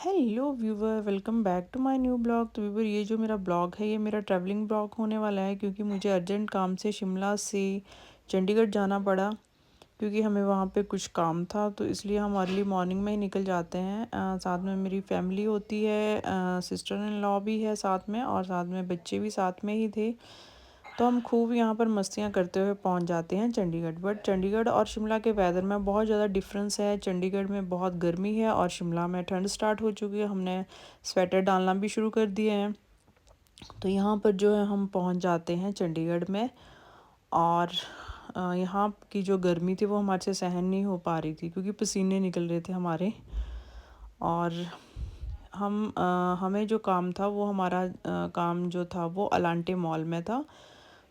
Hello viewer, welcome back to my new blog. तो viewer, ये जो मेरा ब्लॉग है ये मेरा ट्रैवलिंग ब्लॉग होने वाला है, क्योंकि मुझे अर्जेंट काम से शिमला से चंडीगढ़ जाना पड़ा। क्योंकि हमें वहाँ पे कुछ काम था, तो इसलिए हम अर्ली मॉर्निंग में ही निकल जाते हैं। साथ में मेरी फैमिली होती है, सिस्टर इन लॉ भी है साथ में, और साथ में बच्चे भी साथ में ही थे। तो हम खूब यहाँ पर मस्तियाँ करते हुए पहुँच जाते हैं चंडीगढ़। बट चंडीगढ़ और शिमला के वेदर में बहुत ज़्यादा डिफरेंस है। चंडीगढ़ में बहुत गर्मी है और शिमला में ठंड स्टार्ट हो चुकी है। हमने स्वेटर डालना भी शुरू कर दिए हैं। तो यहाँ पर जो है हम पहुँच जाते हैं चंडीगढ़ में। और यहाँ की जो गर्मी थी वो हमारे से सहन नहीं हो पा रही थी, क्योंकि पसीने निकल रहे थे हमारे। और हमें जो काम था वो हमारा काम जो था वो अलांटे मॉल में था।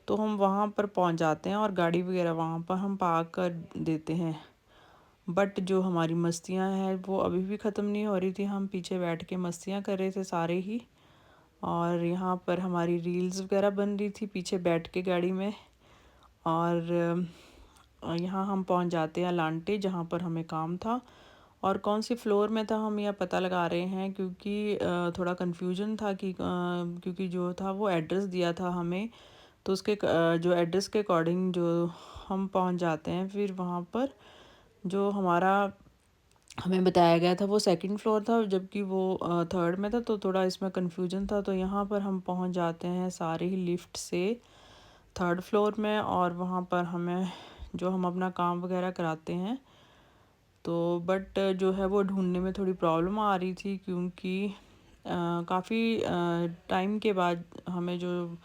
तो हम वहाँ पर पहुँच जाते हैं और गाड़ी वगैरह वहाँ पर हम पार्क कर देते हैं। बट जो हमारी मस्तियाँ हैं वो अभी भी ख़त्म नहीं हो रही थी। हम पीछे बैठ के मस्तियाँ कर रहे थे सारे ही। और यहाँ पर हमारी रील्स वगैरह बन रही थी पीछे बैठ के गाड़ी में। और यहाँ हम पहुँच जाते हैं लांटे, जहाँ पर हमें काम था। और कौन सी फ्लोर में था हम यह पता लगा रहे हैं, क्योंकि थोड़ा कन्फ्यूजन था कि क्योंकि जो था वो एड्रेस दिया था हमें। तो उसके जो एड्रेस के अकॉर्डिंग जो हम पहुंच जाते हैं, फिर वहाँ पर जो हमारा हमें बताया गया था वो सेकंड फ्लोर था, जबकि वो थर्ड में था। तो थोड़ा इसमें कन्फ्यूजन था। तो यहाँ पर हम पहुँच जाते हैं सारे ही लिफ्ट से थर्ड फ्लोर में, और वहाँ पर हमें जो हम अपना काम वगैरह कराते हैं। तो बट जो है वो ढूंढने में थोड़ी प्रॉब्लम आ रही थी, क्योंकि काफ़ी टाइम के बाद हमें जो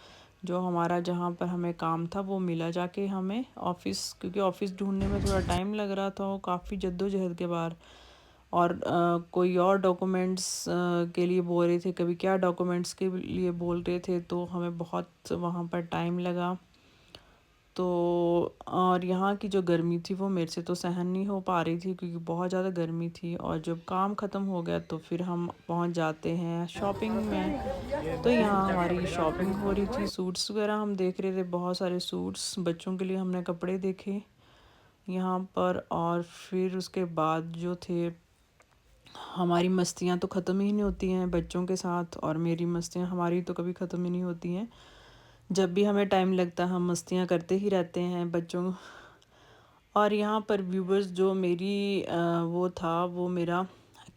जो हमारा जहाँ पर हमें काम था वो मिला जाके हमें ऑफ़िस, क्योंकि ऑफ़िस ढूंढने में थोड़ा टाइम लग रहा था, वो काफ़ी जद्दोजहद के बाद। और कोई और डॉक्यूमेंट्स के लिए बोल रहे थे, कभी क्या डॉक्यूमेंट्स के लिए बोल रहे थे, तो हमें बहुत वहाँ पर टाइम लगा। तो और यहाँ की जो गर्मी थी वो मेरे से तो सहन नहीं हो पा रही थी, क्योंकि बहुत ज़्यादा गर्मी थी। और जब काम ख़त्म हो गया तो फिर हम पहुँच जाते हैं शॉपिंग में। तो यहाँ हमारी शॉपिंग हो रही थी, सूट्स वगैरह हम देख रहे थे, बहुत सारे सूट्स बच्चों के लिए हमने कपड़े देखे यहाँ पर। और फिर उसके बाद जो थे, हमारी मस्तियाँ तो ख़त्म ही नहीं होती हैं बच्चों के साथ, और मेरी मस्तियाँ हमारी तो कभी ख़त्म ही नहीं होती हैं। जब भी हमें टाइम लगता है हम मस्तियाँ करते ही रहते हैं बच्चों। और यहाँ पर व्यूवर्स, जो मेरी वो था, वो मेरा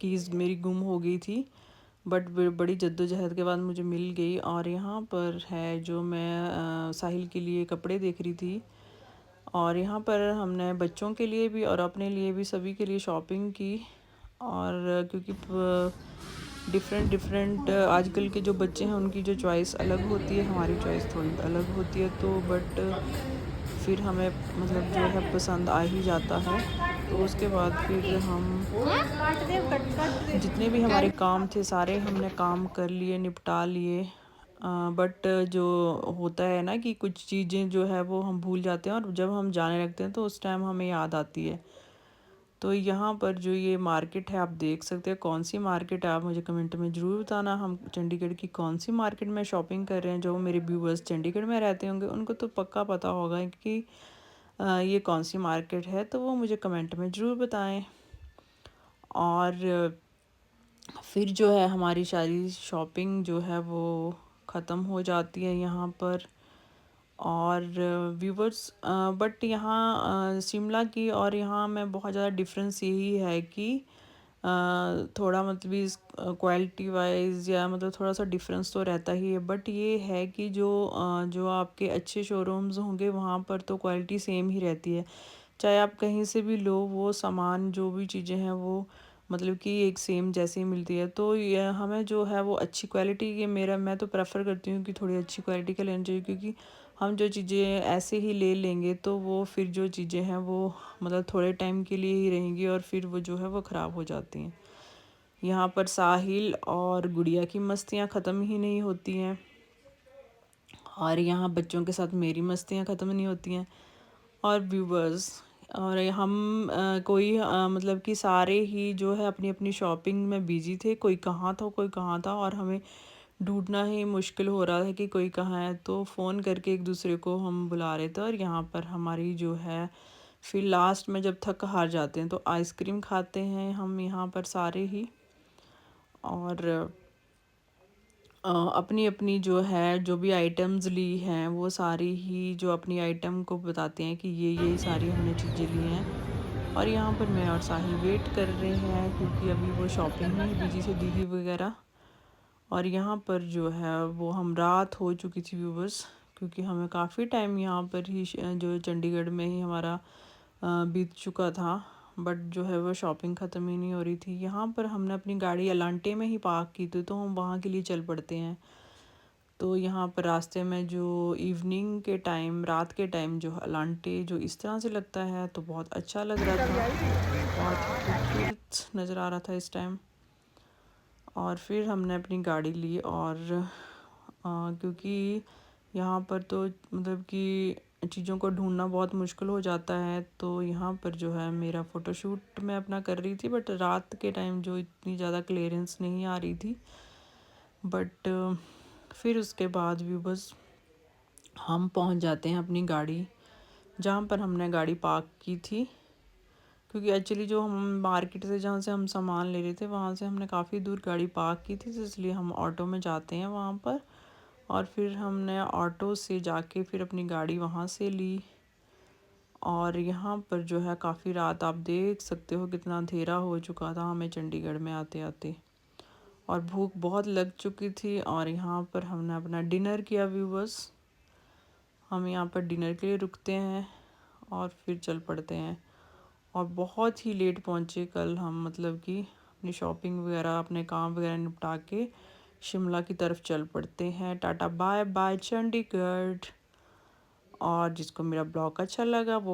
कीज़ मेरी गुम हो गई थी। बट बड़ी जद्दोजहद के बाद मुझे मिल गई। और यहाँ पर है जो मैं साहिल के लिए कपड़े देख रही थी। और यहाँ पर हमने बच्चों के लिए भी और अपने लिए भी सभी के लिए शॉपिंग की। और क्योंकि डिफरेंट डिफरेंट आजकल के जो बच्चे हैं उनकी जो चॉइस अलग होती है, हमारी चॉइस थोड़ी अलग होती है। तो बट फिर हमें मतलब जो है पसंद आ ही जाता है। तो उसके बाद फिर हम जितने भी हमारे काम थे सारे हमने काम कर लिए, निपटा लिए। बट जो होता है ना कि कुछ चीज़ें जो है वो हम भूल जाते हैं, और जब हम जाने लगते हैं तो उस टाइम हमें याद आती है। तो यहाँ पर जो ये मार्केट है आप देख सकते हैं, कौन सी मार्केट है आप मुझे कमेंट में ज़रूर बताना। हम चंडीगढ़ की कौन सी मार्केट में शॉपिंग कर रहे हैं। जो मेरे व्यूवर्स चंडीगढ़ में रहते होंगे उनको तो पक्का पता होगा कि ये कौन सी मार्केट है, तो वो मुझे कमेंट में ज़रूर बताएं। और फिर जो है हमारी सारी शॉपिंग जो है वो ख़त्म हो जाती है यहाँ पर। और व्यूवर्स, बट यहाँ शिमला की और यहाँ में बहुत ज़्यादा डिफरेंस यही है कि थोड़ा मतलब इस क्वालिटी वाइज या मतलब थोड़ा सा डिफरेंस तो रहता ही है। बट ये है कि जो आपके अच्छे शोरूम्स होंगे वहाँ पर तो क्वालिटी सेम ही रहती है। चाहे आप कहीं से भी लो, वो सामान जो भी चीज़ें हैं वो मतलब कि एक सेम जैसी मिलती है। तो ये हमें जो है वो अच्छी क्वालिटी के, मैं तो प्रेफर करती हूँ कि थोड़ी अच्छी क्वालिटी का लेना चाहिए, क्योंकि हम जो चीज़ें ऐसे ही ले लेंगे तो वो फिर जो चीज़ें हैं वो मतलब थोड़े टाइम के लिए ही रहेंगी, और फिर वो जो है वो ख़राब हो जाती हैं। यहाँ पर साहिल और गुड़िया की मस्तियाँ ख़त्म ही नहीं होती हैं, और यहाँ बच्चों के साथ मेरी मस्तियाँ ख़त्म नहीं होती हैं। और व्यूवर्स, और हम कोई मतलब कि सारे ही जो है अपनी अपनी शॉपिंग में बिजी थे। कोई कहाँ था कोई कहाँ था, और हमें ढूंढना ही मुश्किल हो रहा था कि कोई कहाँ है। तो फ़ोन करके एक दूसरे को हम बुला रहे थे। और यहाँ पर हमारी जो है फिर लास्ट में जब थक हार जाते हैं तो आइसक्रीम खाते हैं हम यहाँ पर सारे ही। और अपनी अपनी जो है जो भी आइटम्स ली हैं वो सारी ही जो अपनी आइटम को बताते हैं कि ये सारी हमने चीज़ें ली हैं। और यहाँ पर मैं और साहिल वेट कर रहे हैं क्योंकि अभी वो शॉपिंग में ही बिजी थे दीदी वगैरह। और यहाँ पर जो है वो हम रात हो चुकी थी व्यूवर्स, क्योंकि हमें काफ़ी टाइम यहाँ पर ही जो चंडीगढ़ में ही हमारा बीत चुका था। बट जो है वो शॉपिंग ख़त्म ही नहीं हो रही थी। यहाँ पर हमने अपनी गाड़ी अलांटे में ही पार्क की थी, तो हम वहाँ के लिए चल पड़ते हैं। तो यहाँ पर रास्ते में जो इवनिंग के टाइम, रात के टाइम जो अलांटे जो इस तरह से लगता है तो बहुत अच्छा लग रहा था, बहुत ही खूबसूरत नज़र आ रहा था इस टाइम। और फिर हमने अपनी गाड़ी ली और क्योंकि यहाँ पर तो मतलब कि चीज़ों को ढूंढना बहुत मुश्किल हो जाता है, तो यहाँ पर जो है मेरा फ़ोटोशूट मैं अपना कर रही थी। बट रात के टाइम जो इतनी ज़्यादा क्लियरेंस नहीं आ रही थी। बट फिर उसके बाद भी बस हम पहुँच जाते हैं अपनी गाड़ी जहाँ पर हमने गाड़ी पार्क की थी। क्योंकि एक्चुअली जो हम मार्केट से जहाँ से हम सामान ले रहे थे वहाँ से हमने काफ़ी दूर गाड़ी पार्क की थी, तो इसलिए हम ऑटो में जाते हैं वहाँ पर। और फिर हमने ऑटो से जाके फिर अपनी गाड़ी वहाँ से ली। और यहाँ पर जो है काफ़ी रात, आप देख सकते हो कितना अंधेरा हो चुका था हमें चंडीगढ़ में आते आते, और भूख बहुत लग चुकी थी। और यहाँ पर हमने अपना डिनर किया व्यूवर्स। हम यहाँ पर डिनर के लिए रुकते हैं और फिर चल पड़ते हैं। और बहुत ही लेट पहुँचे कल हम, मतलब कि अपनी शॉपिंग वगैरह अपने काम वगैरह निपटा के शिमला की तरफ चल पड़ते हैं। Tata bye bye Chandigarh. और जिसको मेरा ब्लॉग अच्छा लगा वो